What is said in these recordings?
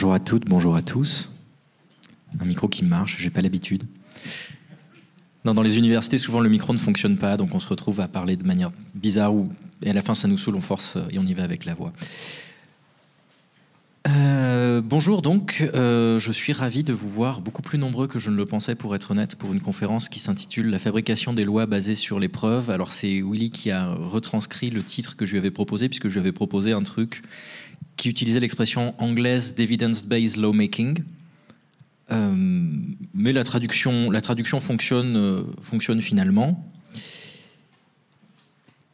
Bonjour à toutes, bonjour à tous. Un micro qui marche, j'ai pas l'habitude. Non, dans les universités, souvent le micro ne fonctionne pas, donc on se retrouve à parler de manière bizarre et à la fin ça nous saoule, on force et on y va avec la voix. Bonjour donc, je suis ravi de vous voir beaucoup plus nombreux que je ne le pensais pour être honnête, pour une conférence qui s'intitule « La fabrication des lois basées sur les preuves ». Alors c'est Willy qui a retranscrit le titre que je lui avais proposé, puisque je lui avais proposé un truc qui utilisait l'expression anglaise d'evidence-based lawmaking. Mais la traduction fonctionne finalement.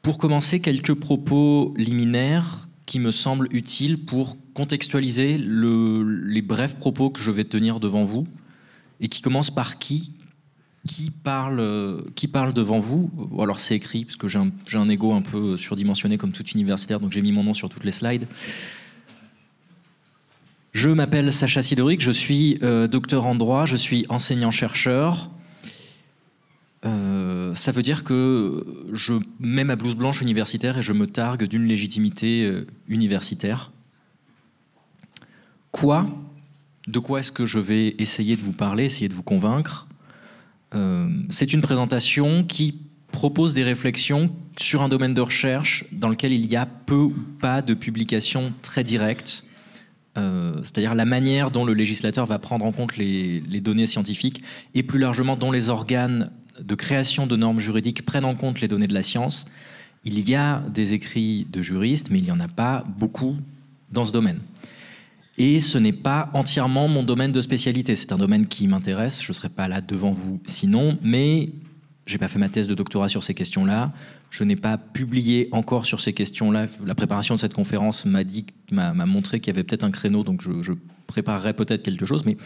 Pour commencer, quelques propos liminaires qui me semblent utiles pour contextualiser les brefs propos que je vais tenir devant vous et qui commencent par qui parle devant vous. Alors c'est écrit parce que j'ai un ego un peu surdimensionné comme tout universitaire, donc j'ai mis mon nom sur toutes les slides. Je m'appelle Sacha Sidoric, je suis docteur en droit, je suis enseignant-chercheur. Ça veut dire que je mets ma blouse blanche universitaire et je me targue d'une légitimité universitaire. De quoi est-ce que je vais essayer de vous parler, essayer de vous convaincre? C'est une présentation qui propose des réflexions sur un domaine de recherche dans lequel il y a peu ou pas de publications très directes. C'est-à-dire la manière dont le législateur va prendre en compte les données scientifiques et plus largement dont les organes de création de normes juridiques prennent en compte les données de la science. Il y a des écrits de juristes, mais il n'y en a pas beaucoup dans ce domaine. Et ce n'est pas entièrement mon domaine de spécialité. C'est un domaine qui m'intéresse, je ne serai pas là devant vous sinon, mais je n'ai pas fait ma thèse de doctorat sur ces questions-là. Je n'ai pas publié encore sur ces questions-là. La préparation de cette conférence m'a montré qu'il y avait peut-être un créneau, donc je préparerai peut-être quelque chose. Mais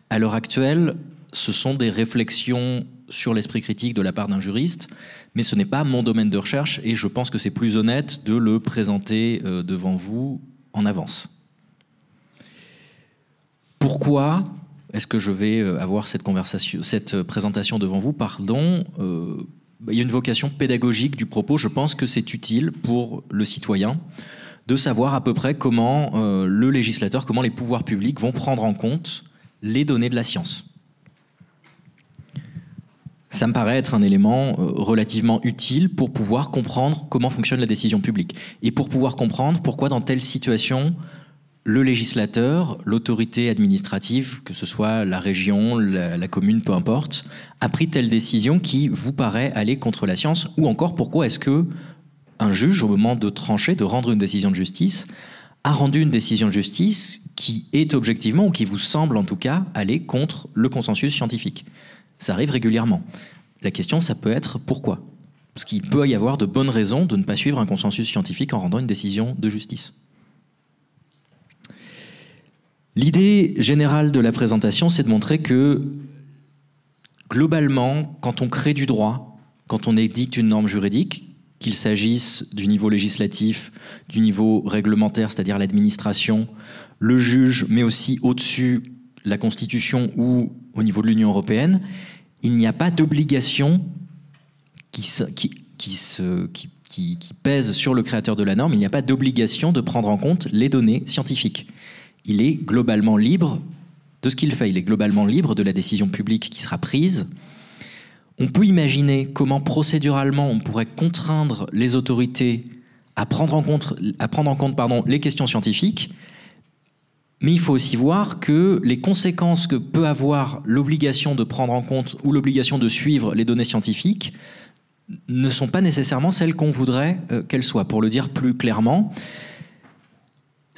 à l'heure actuelle, ce sont des réflexions sur l'esprit critique de la part d'un juriste, mais ce n'est pas mon domaine de recherche et je pense que c'est plus honnête de le présenter devant vous en avance. Pourquoi est-ce que je vais avoir cette présentation devant vous? Il y a une vocation pédagogique du propos. Je pense que c'est utile pour le citoyen de savoir à peu près comment le législateur, comment les pouvoirs publics vont prendre en compte les données de la science. Ça me paraît être un élément relativement utile pour pouvoir comprendre comment fonctionne la décision publique et pour pouvoir comprendre pourquoi dans telle situation le législateur, l'autorité administrative, que ce soit la région, la commune, peu importe, a pris telle décision qui vous paraît aller contre la science, ou encore pourquoi est-ce que un juge, au moment de trancher, de rendre une décision de justice, a rendu une décision de justice qui est objectivement, ou qui vous semble en tout cas, aller contre le consensus scientifique. Ça arrive régulièrement. La question, ça peut être pourquoi? Parce qu'il peut y avoir de bonnes raisons de ne pas suivre un consensus scientifique en rendant une décision de justice. L'idée générale de la présentation, c'est de montrer que, globalement, quand on crée du droit, quand on édicte une norme juridique, qu'il s'agisse du niveau législatif, du niveau réglementaire, c'est-à-dire l'administration, le juge, mais aussi au-dessus la Constitution ou au niveau de l'Union européenne, il n'y a pas d'obligation qui pèse sur le créateur de la norme, il n'y a pas d'obligation de prendre en compte les données scientifiques. Il est globalement libre de ce qu'il fait. Il est globalement libre de la décision publique qui sera prise. On peut imaginer comment procéduralement on pourrait contraindre les autorités à prendre en compte les questions scientifiques, mais il faut aussi voir que les conséquences que peut avoir l'obligation de prendre en compte ou l'obligation de suivre les données scientifiques ne sont pas nécessairement celles qu'on voudrait qu'elles soient. Pour le dire plus clairement,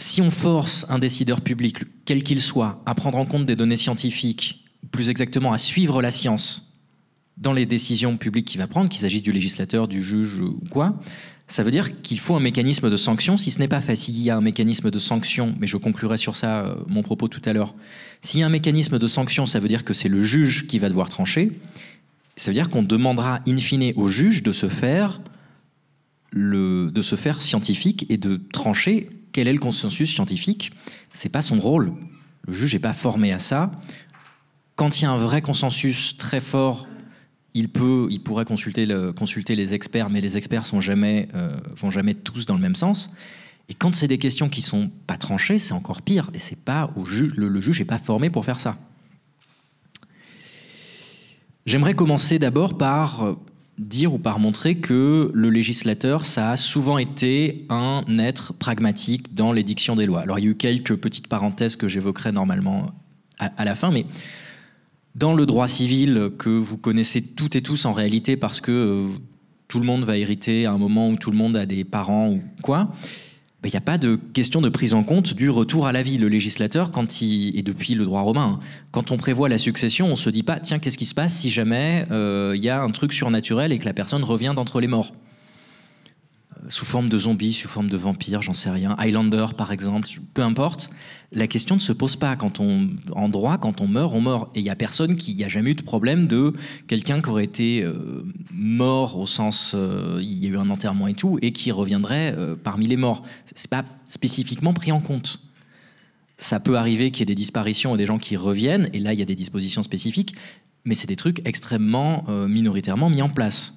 si on force un décideur public, quel qu'il soit, à prendre en compte des données scientifiques, plus exactement à suivre la science dans les décisions publiques qu'il va prendre, qu'il s'agisse du législateur, du juge ou quoi, ça veut dire qu'il faut un mécanisme de sanction, si ce n'est pas fait. S'il y a un mécanisme de sanction, mais je conclurai sur ça mon propos tout à l'heure, s'il y a un mécanisme de sanction, ça veut dire que c'est le juge qui va devoir trancher, ça veut dire qu'on demandera in fine au juge de se faire scientifique et de trancher quel est le consensus scientifique. C'est pas son rôle. Le juge n'est pas formé à ça. Quand il y a un vrai consensus très fort, il pourrait consulter les experts, mais les experts vont jamais tous dans le même sens. Et quand c'est des questions qui sont pas tranchées, c'est encore pire. Et c'est pas le juge n'est pas formé pour faire ça. J'aimerais commencer d'abord par dire ou par montrer que le législateur, ça a souvent été un être pragmatique dans l'édiction des lois. Alors il y a eu quelques petites parenthèses que j'évoquerai normalement à la fin, mais dans le droit civil que vous connaissez toutes et tous en réalité parce que tout le monde va hériter à un moment où tout le monde a des parents ou quoi, il n'y a pas de question de prise en compte du retour à la vie. Le législateur, et depuis le droit romain, quand on prévoit la succession, on ne se dit pas, tiens, qu'est-ce qui se passe si jamais y a un truc surnaturel et que la personne revient d'entre les morts ? Sous forme de zombie, sous forme de vampire, j'en sais rien. Highlander, par exemple, peu importe. La question ne se pose pas. En droit, quand on meurt, on meurt. Et il n'y a personne il n'y a jamais eu de problème de quelqu'un qui aurait été mort au sens, il y a eu un enterrement et tout, et qui reviendrait parmi les morts. C'est pas spécifiquement pris en compte. Ça peut arriver qu'il y ait des disparitions et des gens qui reviennent, et là, il y a des dispositions spécifiques, mais c'est des trucs extrêmement minoritairement mis en place.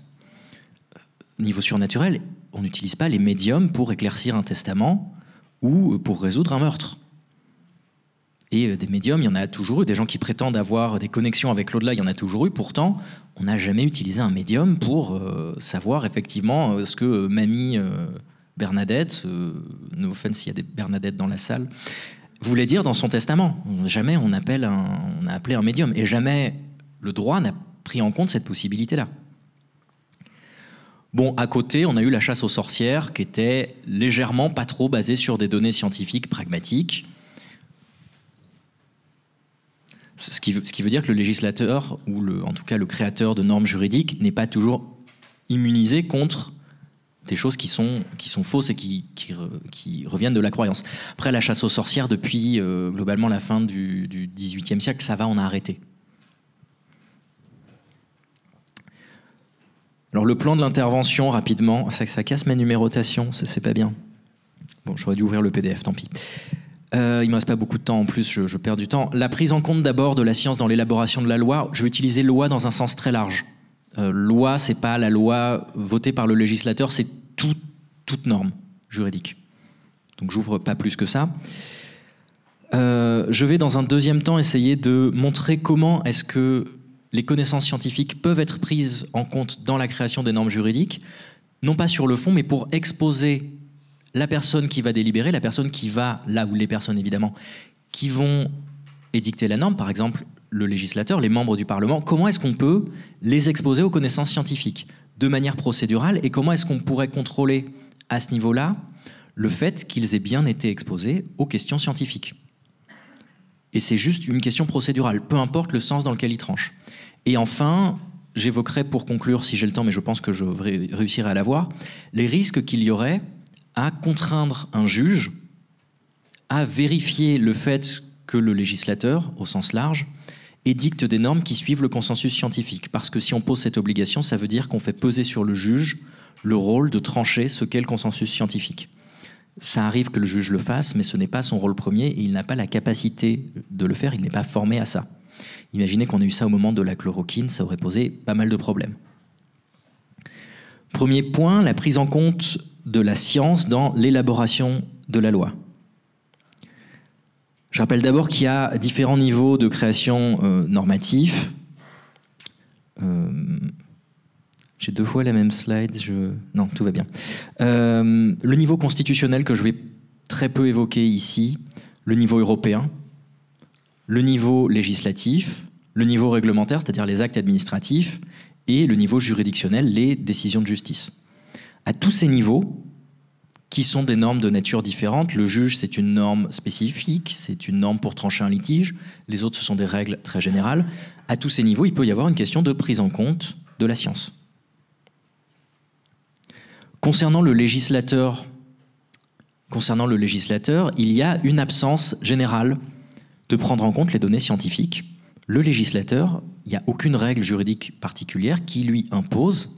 Niveau surnaturel, on n'utilise pas les médiums pour éclaircir un testament ou pour résoudre un meurtre. Et des médiums, il y en a toujours eu. Des gens qui prétendent avoir des connexions avec l'au-delà, il y en a toujours eu. Pourtant, on n'a jamais utilisé un médium pour savoir effectivement ce que mamie Bernadette, no offense s'il y a des Bernadette dans la salle, voulait dire dans son testament. Jamais on a appelé un médium. Et jamais le droit n'a pris en compte cette possibilité-là. Bon, à côté, on a eu la chasse aux sorcières qui était légèrement pas trop basée sur des données scientifiques pragmatiques. Ce qui veut dire que le législateur, ou en tout cas le créateur de normes juridiques, n'est pas toujours immunisé contre des choses qui sont fausses et qui reviennent de la croyance. Après, la chasse aux sorcières, depuis globalement la fin du XVIIIe siècle, ça va, on a arrêté. Alors le plan de l'intervention, rapidement, ça casse ma numérotation, c'est pas bien. Bon, j'aurais dû ouvrir le PDF, tant pis. Il ne me reste pas beaucoup de temps en plus, je perds du temps. La prise en compte d'abord de la science dans l'élaboration de la loi, je vais utiliser loi dans un sens très large. Loi, c'est pas la loi votée par le législateur, c'est toute norme juridique. Donc j'ouvre pas plus que ça. Je vais dans un deuxième temps essayer de montrer comment est-ce que les connaissances scientifiques peuvent être prises en compte dans la création des normes juridiques, non pas sur le fond, mais pour exposer la personne qui va délibérer, la personne qui va, là où les personnes évidemment, qui vont édicter la norme, par exemple le législateur, les membres du Parlement, comment est-ce qu'on peut les exposer aux connaissances scientifiques de manière procédurale et comment est-ce qu'on pourrait contrôler à ce niveau-là le fait qu'ils aient bien été exposés aux questions scientifiques. Et c'est juste une question procédurale, peu importe le sens dans lequel ils tranchent. Et enfin, j'évoquerai pour conclure, si j'ai le temps, mais je pense que je réussirai à l'avoir, les risques qu'il y aurait à contraindre un juge à vérifier le fait que le législateur, au sens large, édicte des normes qui suivent le consensus scientifique. Parce que si on pose cette obligation, ça veut dire qu'on fait peser sur le juge le rôle de trancher ce qu'est le consensus scientifique. Ça arrive que le juge le fasse, mais ce n'est pas son rôle premier et il n'a pas la capacité de le faire, il n'est pas formé à ça. Imaginez qu'on ait eu ça au moment de la chloroquine, ça aurait posé pas mal de problèmes. Premier point, la prise en compte de la science dans l'élaboration de la loi. Je rappelle d'abord qu'il y a différents niveaux de création normatif. J'ai deux fois la même slide. Non, tout va bien. Le niveau constitutionnel que je vais très peu évoquer ici, le niveau européen, le niveau législatif, le niveau réglementaire, c'est-à-dire les actes administratifs, et le niveau juridictionnel, les décisions de justice. À tous ces niveaux, qui sont des normes de nature différente, le juge, c'est une norme spécifique, c'est une norme pour trancher un litige, les autres, ce sont des règles très générales. À tous ces niveaux, il peut y avoir une question de prise en compte de la science. Concernant le législateur, il y a une absence générale de prendre en compte les données scientifiques. Le législateur, il n'y a aucune règle juridique particulière qui lui impose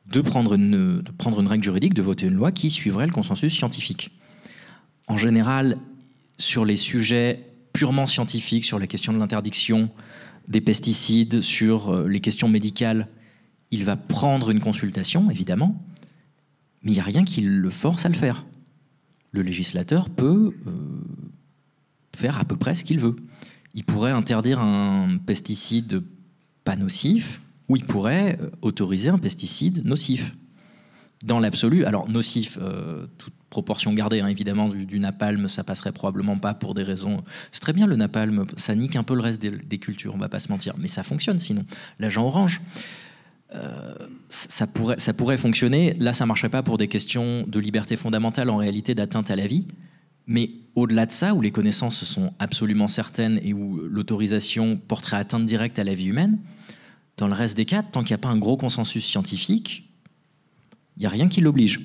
de prendre une règle juridique, de voter une loi qui suivrait le consensus scientifique. En général, sur les sujets purement scientifiques, sur la question de l'interdiction des pesticides, sur les questions médicales, il va prendre une consultation, évidemment, mais il n'y a rien qui le force à le faire. le législateur peut faire à peu près ce qu'il veut. Il pourrait interdire un pesticide pas nocif, ou il pourrait autoriser un pesticide nocif. Dans l'absolu, alors nocif, toute proportion gardée, hein, évidemment, du napalm, ça passerait probablement pas pour des raisons... C'est très bien le napalm, ça nique un peu le reste des cultures, on va pas se mentir, mais ça fonctionne sinon. L'agent orange, ça pourrait fonctionner. Là, ça marcherait pas pour des questions de liberté fondamentale, en réalité d'atteinte à la vie. Mais au-delà de ça, où les connaissances sont absolument certaines et où l'autorisation porterait atteinte directe à la vie humaine, dans le reste des cas, tant qu'il n'y a pas un gros consensus scientifique, il n'y a rien qui l'oblige.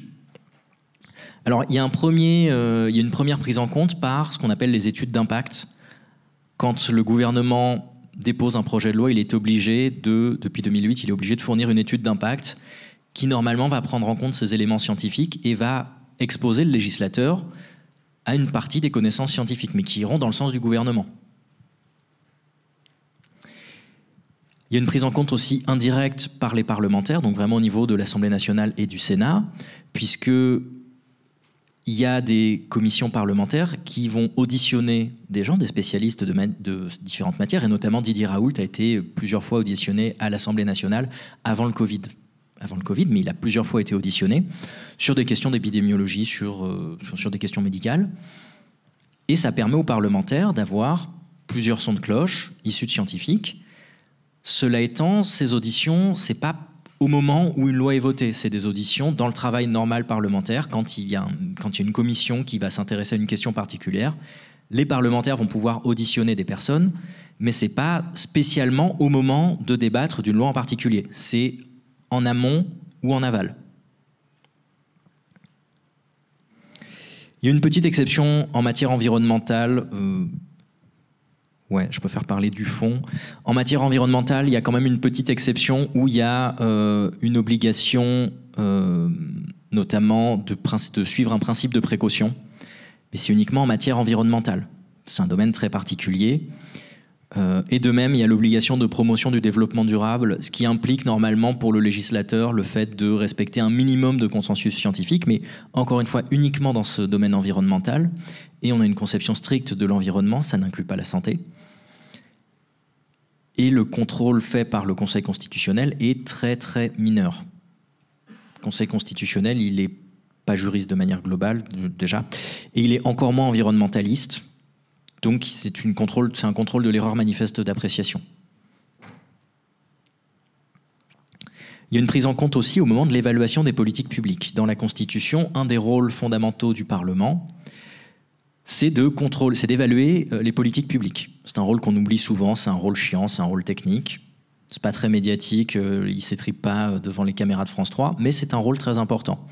Alors, il y a une première prise en compte par ce qu'on appelle les études d'impact. Quand le gouvernement dépose un projet de loi, il est obligé depuis 2008, il est obligé de fournir une étude d'impact qui, normalement, va prendre en compte ces éléments scientifiques et va exposer le législateur à une partie des connaissances scientifiques, mais qui iront dans le sens du gouvernement. Il y a une prise en compte aussi indirecte par les parlementaires, donc vraiment au niveau de l'Assemblée nationale et du Sénat, puisqu'il y a des commissions parlementaires qui vont auditionner des gens, des spécialistes de différentes matières, et notamment Didier Raoult a été plusieurs fois auditionné à l'Assemblée nationale avant le Covid, mais il a plusieurs fois été auditionné sur des questions d'épidémiologie, sur des questions médicales. Et ça permet aux parlementaires d'avoir plusieurs sons de cloche issus de scientifiques. Cela étant, ces auditions, c'est pas au moment où une loi est votée, c'est des auditions dans le travail normal parlementaire, quand il y a une commission qui va s'intéresser à une question particulière. Les parlementaires vont pouvoir auditionner des personnes, mais c'est pas spécialement au moment de débattre d'une loi en particulier. C'est en amont ou en aval. Il y a une petite exception en matière environnementale. Je préfère parler du fond. En matière environnementale, il y a quand même une petite exception où il y a une obligation, notamment de suivre un principe de précaution. Mais c'est uniquement en matière environnementale. C'est un domaine très particulier. Et de même, il y a l'obligation de promotion du développement durable, ce qui implique normalement pour le législateur le fait de respecter un minimum de consensus scientifique, mais encore une fois uniquement dans ce domaine environnemental. Et on a une conception stricte de l'environnement, ça n'inclut pas la santé. Et le contrôle fait par le Conseil constitutionnel est très très mineur. Le Conseil constitutionnel, il n'est pas juriste de manière globale déjà, et il est encore moins environnementaliste. Donc c'est un contrôle de l'erreur manifeste d'appréciation. Il y a une prise en compte aussi au moment de l'évaluation des politiques publiques. Dans la Constitution, un des rôles fondamentaux du Parlement, c'est d'évaluer les politiques publiques. C'est un rôle qu'on oublie souvent, c'est un rôle chiant, c'est un rôle technique. C'est pas très médiatique, il ne s'étripe pas devant les caméras de France 3, mais c'est un rôle très important.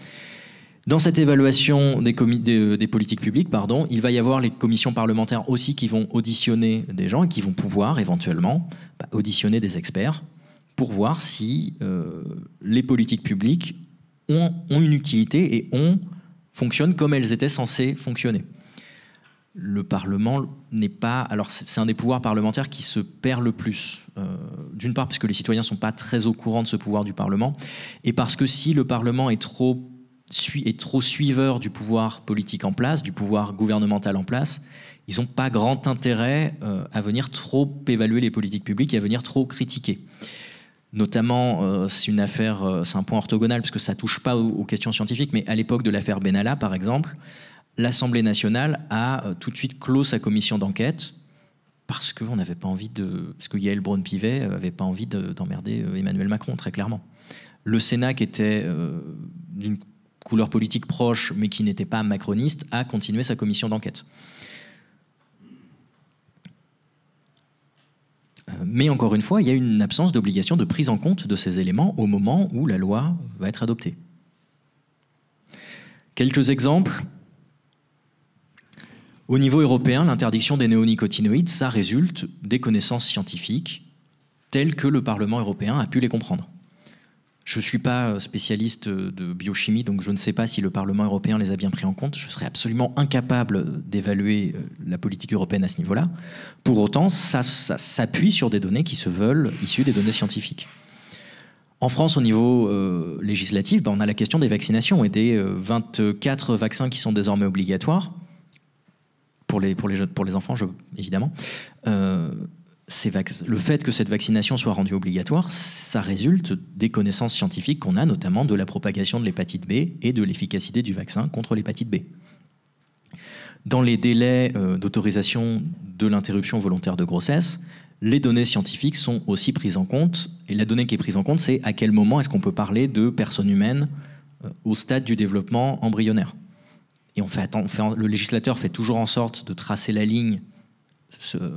Dans cette évaluation des politiques publiques, il va y avoir les commissions parlementaires aussi qui vont auditionner des gens et qui vont pouvoir éventuellement auditionner des experts pour voir si les politiques publiques ont une utilité et fonctionnent comme elles étaient censées fonctionner. Le Parlement n'est pas... Alors c'est un des pouvoirs parlementaires qui se perd le plus. D'une part parce que les citoyens ne sont pas très au courant de ce pouvoir du Parlement, et parce que si le Parlement est trop suiveur du pouvoir politique en place, du pouvoir gouvernemental en place, ils n'ont pas grand intérêt à venir trop évaluer les politiques publiques et à venir trop critiquer. Notamment, c'est un point orthogonal parce que ça ne touche pas aux questions scientifiques, mais à l'époque de l'affaire Benalla, par exemple, l'Assemblée nationale a tout de suite clos sa commission d'enquête parce que Yael Braun-Pivet n'avait pas envie d'emmerder Emmanuel Macron, très clairement. Le Sénat, qui était d'une couleur politique proche, mais qui n'était pas macroniste, a continué sa commission d'enquête. Mais encore une fois, il y a une absence d'obligation de prise en compte de ces éléments au moment où la loi va être adoptée. Quelques exemples. Au niveau européen, l'interdiction des néonicotinoïdes, ça résulte des connaissances scientifiques telles que le Parlement européen a pu les comprendre. Je ne suis pas spécialiste de biochimie, donc je ne sais pas si le Parlement européen les a bien pris en compte. Je serais absolument incapable d'évaluer la politique européenne à ce niveau-là. Pour autant, ça s'appuie sur des données qui se veulent issues des données scientifiques. En France, au niveau législatif, on a la question des vaccinations et des 24 vaccins qui sont désormais obligatoires pour les enfants, évidemment. Le fait que cette vaccination soit rendue obligatoire, ça résulte des connaissances scientifiques qu'on a, notamment de la propagation de l'hépatite B et de l'efficacité du vaccin contre l'hépatite B. Dans les délais d'autorisation de l'interruption volontaire de grossesse, les données scientifiques sont aussi prises en compte. Et la donnée qui est prise en compte, c'est à quel moment est-ce qu'on peut parler de personnes humaines au stade du développement embryonnaire. Et le législateur fait toujours en sorte de tracer la ligne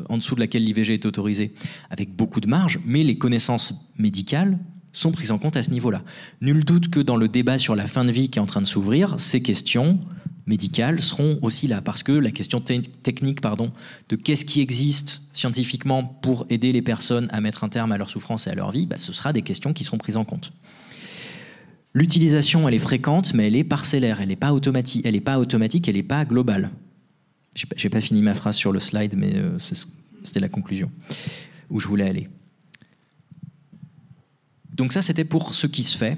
en dessous de laquelle l'IVG est autorisée avec beaucoup de marge, mais les connaissances médicales sont prises en compte à ce niveau-là. Nul doute que dans le débat sur la fin de vie qui est en train de s'ouvrir, ces questions médicales seront aussi là, parce que la question technique de qu'est-ce qui existe scientifiquement pour aider les personnes à mettre un terme à leur souffrance et à leur vie, ce sera des questions qui seront prises en compte. L'utilisation, elle est fréquente, mais elle est parcellaire, elle n'est pas automatique, elle n'est pas globale. J'ai pas fini ma phrase sur le slide, mais c'était la conclusion où je voulais aller. Donc ça, c'était pour ce qui se fait.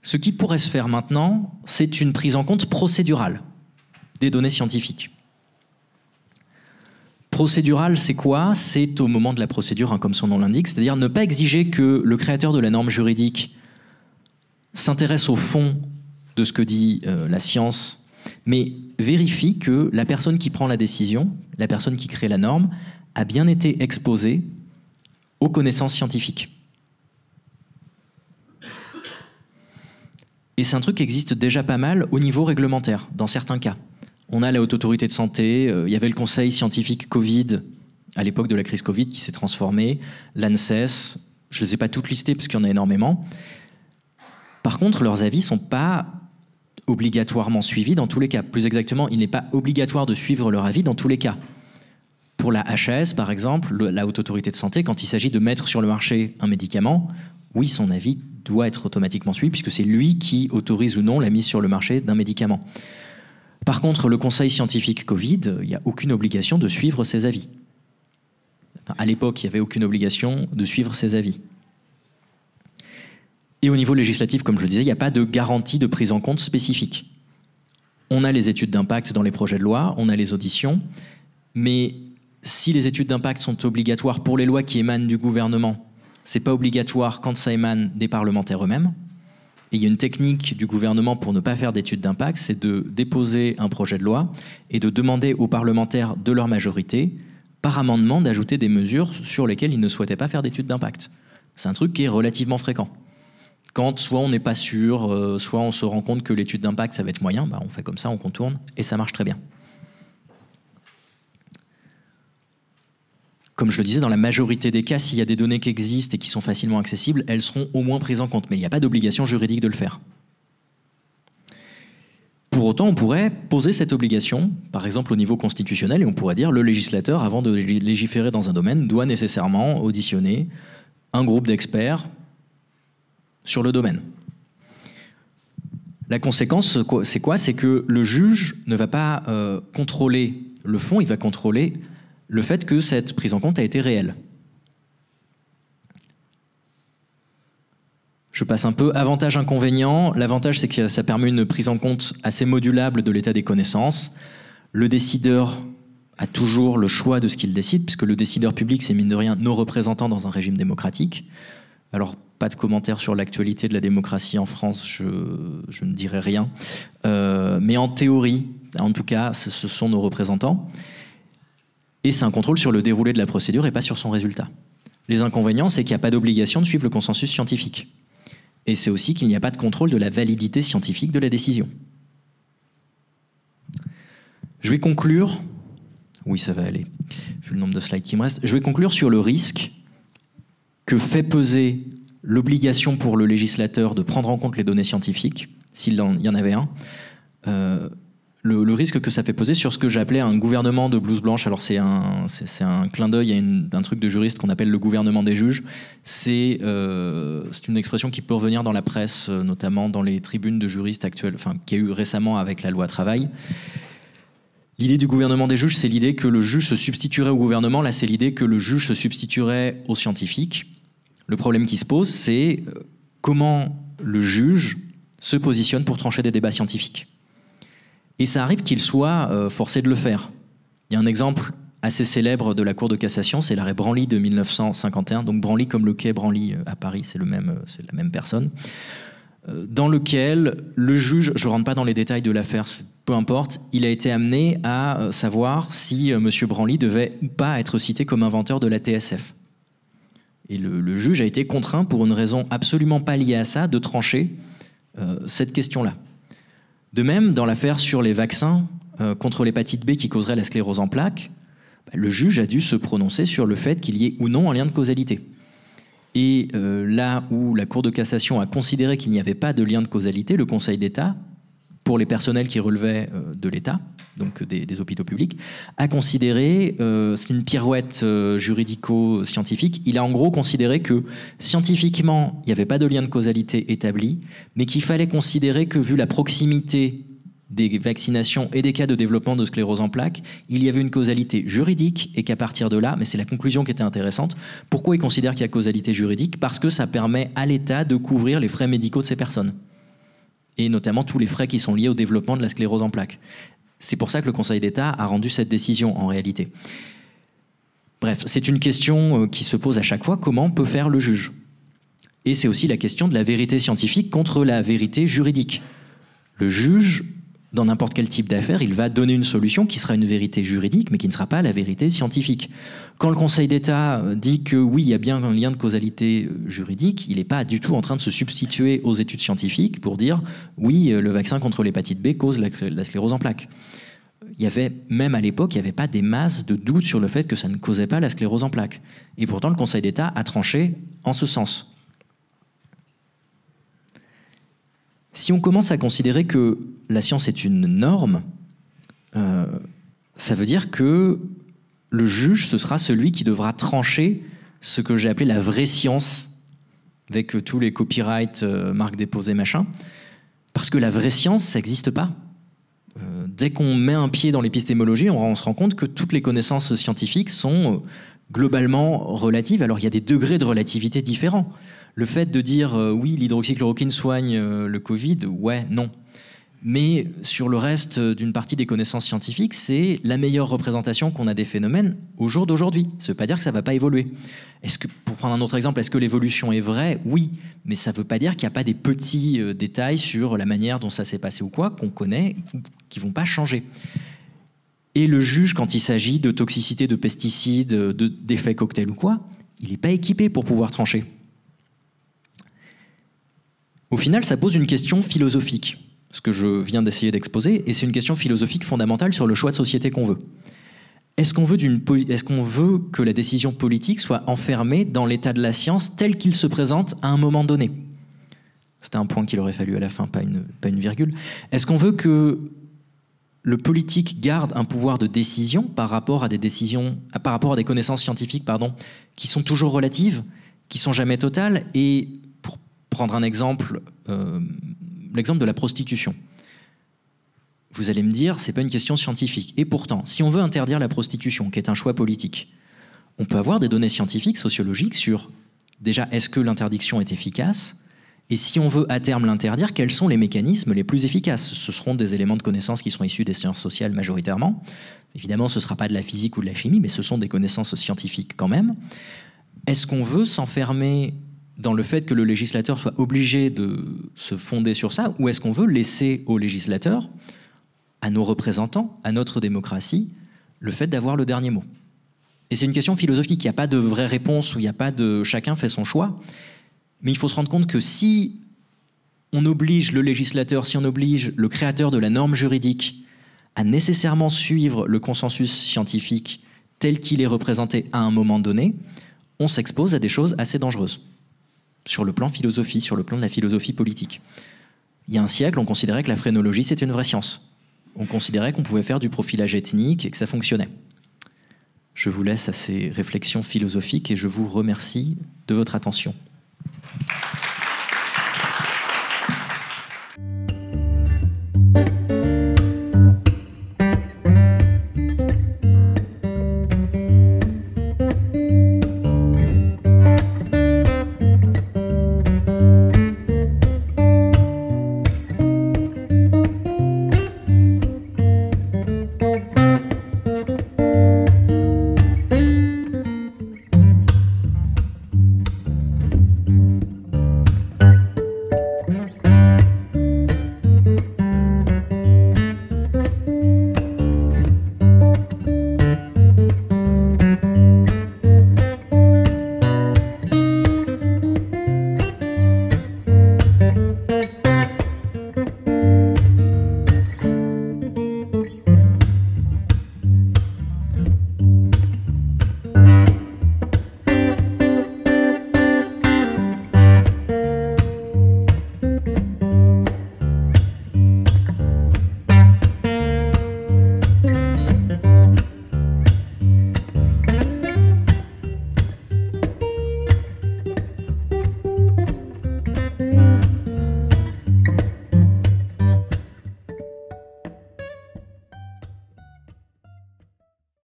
Ce qui pourrait se faire maintenant, c'est une prise en compte procédurale des données scientifiques. Procédurale, c'est quoi? C'est au moment de la procédure, comme son nom l'indique, c'est-à-dire ne pas exiger que le créateur de la norme juridique s'intéresse au fond de ce que dit la science, mais vérifie que la personne qui prend la décision, la personne qui crée la norme, a bien été exposée aux connaissances scientifiques. Et c'est un truc qui existe déjà pas mal au niveau réglementaire, dans certains cas. On a la Haute Autorité de Santé, il y avait le Conseil scientifique Covid, à l'époque de la crise Covid, qui s'est transformé, l'ANSES, je ne les ai pas toutes listées parce qu'il y en a énormément. Par contre, leurs avis ne sont pas obligatoirement suivis dans tous les cas. Plus exactement, il n'est pas obligatoire de suivre leur avis dans tous les cas. Pour la HAS, par exemple, la Haute Autorité de Santé, quand il s'agit de mettre sur le marché un médicament, oui, son avis doit être automatiquement suivi, puisque c'est lui qui autorise ou non la mise sur le marché d'un médicament. Par contre, le Conseil scientifique Covid, il n'y a aucune obligation de suivre ses avis. Enfin, à l'époque, il n'y avait aucune obligation de suivre ses avis. Et au niveau législatif, comme je le disais, il n'y a pas de garantie de prise en compte spécifique. On a les études d'impact dans les projets de loi, on a les auditions, mais si les études d'impact sont obligatoires pour les lois qui émanent du gouvernement, c'est pas obligatoire quand ça émane des parlementaires eux-mêmes. Et il y a une technique du gouvernement pour ne pas faire d'études d'impact, c'est de déposer un projet de loi et de demander aux parlementaires de leur majorité, par amendement, d'ajouter des mesures sur lesquelles ils ne souhaitaient pas faire d'études d'impact. C'est un truc qui est relativement fréquent. Quand soit on n'est pas sûr, soit on se rend compte que l'étude d'impact, ça va être moyen, on fait comme ça, on contourne, et ça marche très bien. Comme je le disais, dans la majorité des cas, s'il y a des données qui existent et qui sont facilement accessibles, elles seront au moins prises en compte. Mais il n'y a pas d'obligation juridique de le faire. Pour autant, on pourrait poser cette obligation, par exemple au niveau constitutionnel, et on pourrait dire le législateur, avant de légiférer dans un domaine, doit nécessairement auditionner un groupe d'experts sur le domaine. La conséquence, c'est quoi? C'est que le juge ne va pas contrôler le fond, il va contrôler le fait que cette prise en compte a été réelle. Je passe un peu avantage-inconvénient. L'avantage, c'est que ça permet une prise en compte assez modulable de l'état des connaissances. Le décideur a toujours le choix de ce qu'il décide, puisque le décideur public, c'est mine de rien nos représentants dans un régime démocratique. Alors, pas de commentaire sur l'actualité de la démocratie en France, je ne dirai rien. Mais en théorie, en tout cas, ce sont nos représentants. Et c'est un contrôle sur le déroulé de la procédure et pas sur son résultat. Les inconvénients, c'est qu'il n'y a pas d'obligation de suivre le consensus scientifique. Et c'est aussi qu'il n'y a pas de contrôle de la validité scientifique de la décision. Je vais conclure, oui ça va aller, vu le nombre de slides qui me restent, je vais conclure sur le risque que fait peser l'obligation pour le législateur de prendre en compte les données scientifiques, s'il y en avait un, le risque que ça fait peser sur ce que j'appelais un gouvernement de blouse blanche. Alors c'est un clin d'œil à un truc de juriste qu'on appelle le gouvernement des juges. C'est une expression qui peut revenir dans la presse, notamment dans les tribunes de juristes actuels, qu'il y a eu récemment avec la loi travail. L'idée du gouvernement des juges, c'est l'idée que le juge se substituerait au gouvernement. Là, c'est l'idée que le juge se substituerait aux scientifiques. Le problème qui se pose, c'est comment le juge se positionne pour trancher des débats scientifiques. Et ça arrive qu'il soit forcé de le faire. Il y a un exemple assez célèbre de la Cour de cassation, c'est l'arrêt Branly de 1951. Donc Branly comme le quai Branly à Paris, c'est la même personne. Dans lequel le juge, je ne rentre pas dans les détails de l'affaire, peu importe, il a été amené à savoir si M. Branly devait ou pas être cité comme inventeur de la TSF. Et le juge a été contraint, pour une raison absolument pas liée à ça, de trancher cette question-là. De même, dans l'affaire sur les vaccins contre l'hépatite B qui causerait la sclérose en plaques, le juge a dû se prononcer sur le fait qu'il y ait ou non un lien de causalité. Et là où la Cour de cassation a considéré qu'il n'y avait pas de lien de causalité, le Conseil d'État, pour les personnels qui relevaient de l'État, donc des hôpitaux publics, a considéré, c'est une pirouette juridico-scientifique, il a en gros considéré que scientifiquement, il n'y avait pas de lien de causalité établi, mais qu'il fallait considérer que vu la proximité des vaccinations et des cas de développement de sclérose en plaques, il y avait une causalité juridique et qu'à partir de là, mais c'est la conclusion qui était intéressante, pourquoi il considère qu'il y a causalité juridique? Parce que ça permet à l'État de couvrir les frais médicaux de ces personnes. Et notamment tous les frais qui sont liés au développement de la sclérose en plaques. C'est pour ça que le Conseil d'État a rendu cette décision en réalité. Bref, c'est une question qui se pose à chaque fois, comment peut faire le juge? Et c'est aussi la question de la vérité scientifique contre la vérité juridique. Le juge, dans n'importe quel type d'affaire, il va donner une solution qui sera une vérité juridique, mais qui ne sera pas la vérité scientifique. Quand le Conseil d'État dit que oui, il y a bien un lien de causalité juridique, il n'est pas du tout en train de se substituer aux études scientifiques pour dire oui, le vaccin contre l'hépatite B cause la sclérose en plaques. Il y avait, même à l'époque, il n'y avait pas des masses de doutes sur le fait que ça ne causait pas la sclérose en plaques. Et pourtant, le Conseil d'État a tranché en ce sens. Si on commence à considérer que la science est une norme, ça veut dire que le juge, ce sera celui qui devra trancher ce que j'ai appelé la vraie science, avec tous les copyrights, marques déposées, machin. Parce que la vraie science, ça n'existe pas. Dès qu'on met un pied dans l'épistémologie, on se rend compte que toutes les connaissances scientifiques sont globalement relatives. Alors il y a des degrés de relativité différents. Le fait de dire oui, l'hydroxychloroquine soigne le Covid, ouais, non. Mais sur le reste d'une partie des connaissances scientifiques, c'est la meilleure représentation qu'on a des phénomènes au jour d'aujourd'hui. Ça ne veut pas dire que ça ne va pas évoluer. Pour prendre un autre exemple, est-ce que l'évolution est vraie? Oui, mais ça ne veut pas dire qu'il n'y a pas des petits détails sur la manière dont ça s'est passé ou quoi, qu'on connaît, qui ne vont pas changer. Et le juge, quand il s'agit de toxicité de pesticides, d'effets cocktail ou quoi, il n'est pas équipé pour pouvoir trancher. Au final, ça pose une question philosophique, ce que je viens d'essayer d'exposer, et c'est une question philosophique fondamentale sur le choix de société qu'on veut. Est-ce qu'on veut que la décision politique soit enfermée dans l'état de la science tel qu'il se présente à un moment donné? C'était un point qu'il aurait fallu à la fin, pas une virgule. Est-ce qu'on veut que le politique garde un pouvoir de décision par rapport à des connaissances scientifiques, qui sont toujours relatives, qui sont jamais totales? Et pour prendre un exemple, l'exemple de la prostitution. Vous allez me dire, c'est pas une question scientifique. Et pourtant, si on veut interdire la prostitution, qui est un choix politique, on peut avoir des données scientifiques, sociologiques, sur déjà, est-ce que l'interdiction est efficace? Et si on veut à terme l'interdire, quels sont les mécanismes les plus efficaces? Ce seront des éléments de connaissance qui seront issus des sciences sociales majoritairement. Évidemment, ce ne sera pas de la physique ou de la chimie, mais ce sont des connaissances scientifiques quand même. Est-ce qu'on veut s'enfermer dans le fait que le législateur soit obligé de se fonder sur ça, ou est-ce qu'on veut laisser aux législateurs, à nos représentants, à notre démocratie, le fait d'avoir le dernier mot? Et c'est une question philosophique, il n'y a pas de vraie réponse, où il n'y a pas de... Chacun fait son choix, mais il faut se rendre compte que si on oblige le législateur, si on oblige le créateur de la norme juridique à nécessairement suivre le consensus scientifique tel qu'il est représenté à un moment donné, on s'expose à des choses assez dangereuses. Sur le plan philosophie, sur le plan de la philosophie politique. Il y a un siècle, on considérait que la phrénologie, c'était une vraie science. On considérait qu'on pouvait faire du profilage ethnique et que ça fonctionnait. Je vous laisse à ces réflexions philosophiques et je vous remercie de votre attention.